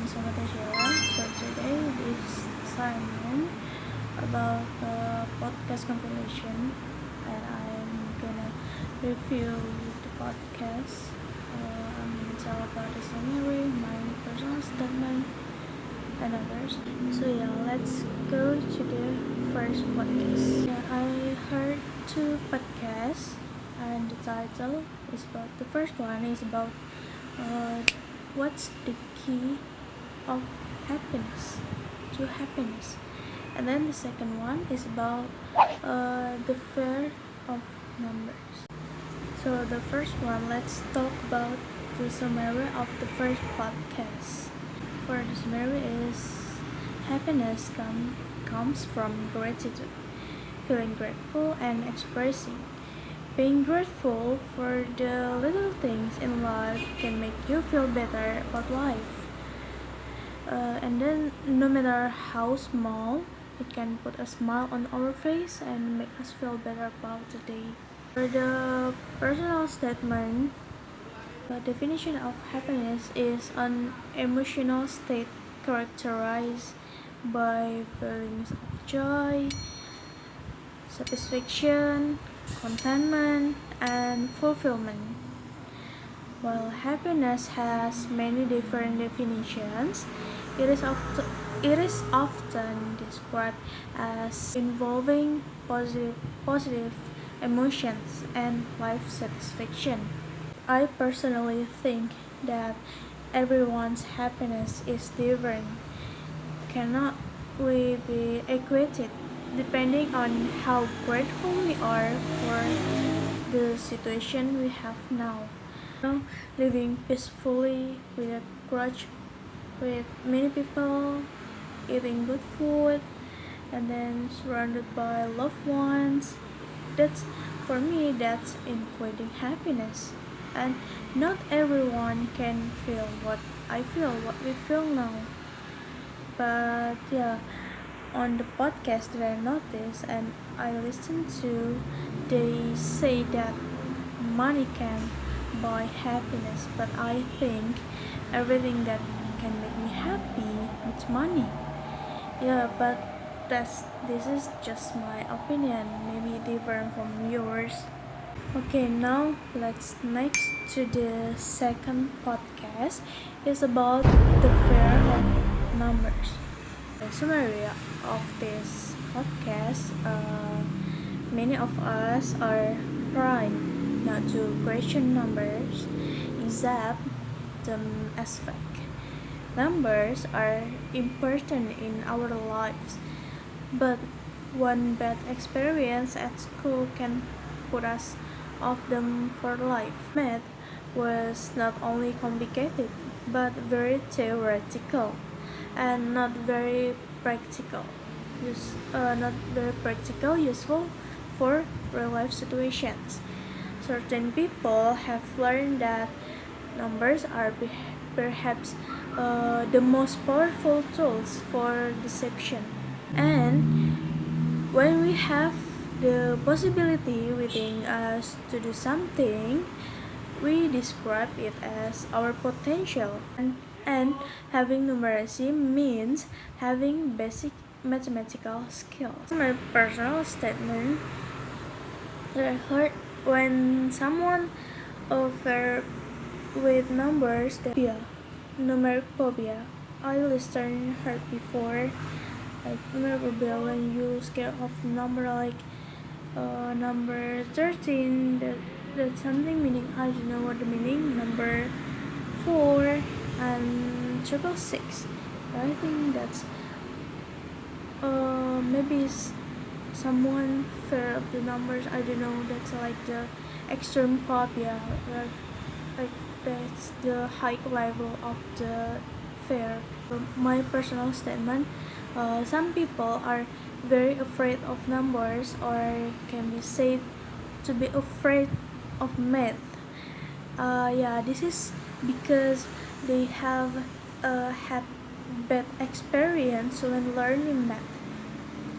Sobat Sheila. So today is assignment about podcast compilation, and I'm gonna review the podcast. I'm gonna tell about the summary, my personal statement, and others. So yeah, let's go to the first podcast. Yeah, I heard two podcasts, and the title is about the first one is about uh, what's the key of happiness to happiness, and then the second one is about the fear of numbers. So the first one, let's talk about the summary of the first podcast. For the summary is happiness comes from gratitude, feeling grateful and expressing. Being grateful for the little things in life can make you feel better about life. And then, no matter how small, it can put a smile on our face and make us feel better about the day. For the personal statement, the definition of happiness is an emotional state characterized by feelings of joy, satisfaction, contentment, and fulfillment. While happiness has many different definitions, it is often described as involving positive emotions and life satisfaction. I personally think that everyone's happiness is different, cannot we be equated depending on how grateful we are for the situation we have now. Living peacefully without grudge with many people, eating good food, and then surrounded by loved ones. That's for me, that's including happiness. And not everyone can feel what I feel, what we feel now. But yeah, on the podcast that I noticed and I listened to, they say that money can buy happiness, but I think everything that can make me happy needs money. Yeah, but this is just my opinion, maybe different from yours. Okay, now let's next to the second podcast. It's about the fear of numbers. The summary of this podcast, many of us are trying not to question numbers, except the aspect. Numbers are important in our lives, but one bad experience at school can put us off them for life. Math was not only complicated, but very theoretical and not very practical, useful for real life situations. Certain people have learned that numbers are perhaps the most powerful tools for deception. And when we have the possibility within us to do something, we describe it as our potential. And having numeracy means having basic mathematical skills. My personal statement that I heard when someone offered with numbers, that numeric phobia. I listened heard before, like numeric phobia when you scared of number like number 13, that something meaning I don't know what the meaning, number 4 and triple six. I think that's maybe someone fear of the numbers, I don't know, that's like the extreme phobia, like that's the high level of the fear. My personal statement, some people are very afraid of numbers, or can be said to be afraid of math. Yeah, this is because they have had bad experience when learning math.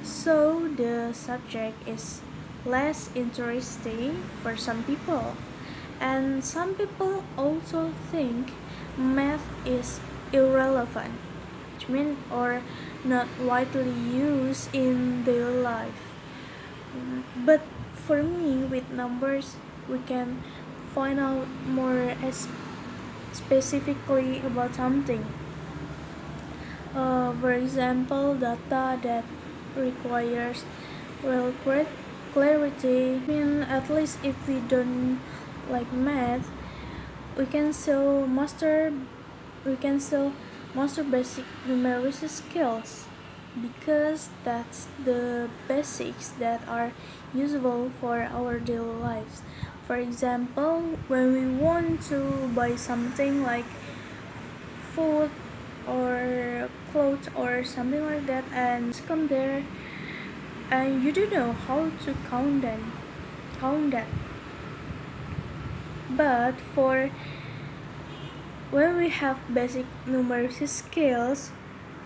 So the subject is less interesting for some people. And some people also think math is irrelevant, which means or not widely used in daily life. But for me, with numbers, we can find out more specifically about something. For example, data that requires well clarity. I mean, at least if we don't like math, we can still master we can still master basic numeracy skills because that's the basics that are usable for our daily lives. For example, when we want to buy something like food or clothes or something like that and come there and you don't know how to count that, but for when we have basic numeracy skills,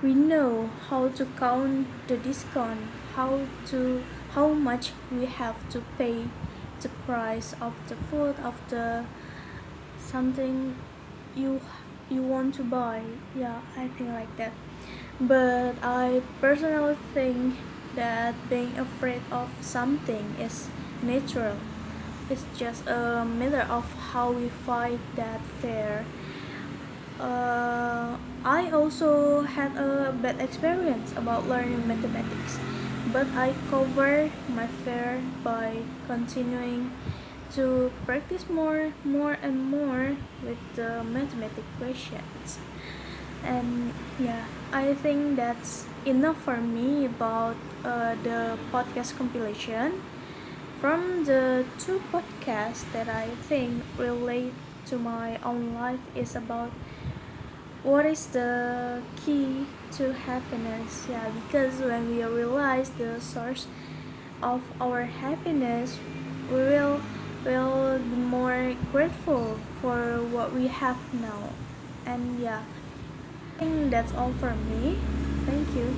we know how to count the discount, how much we have to pay the price of the food of the something you you want to buy. Yeah, I think like that. But I personally think that being afraid of something is natural. It's just a matter of how we fight that fear. I also had a bad experience about learning mathematics, but I covered my fear by continuing to practice more and more with the mathematics questions. And yeah, I think that's enough for me about the podcast compilation. From the two podcasts that I think relate to my own life is about what is the key to happiness. Yeah, because when we realize the source of our happiness, we will be more grateful for what we have now. And yeah, I think that's all for me. Thank you.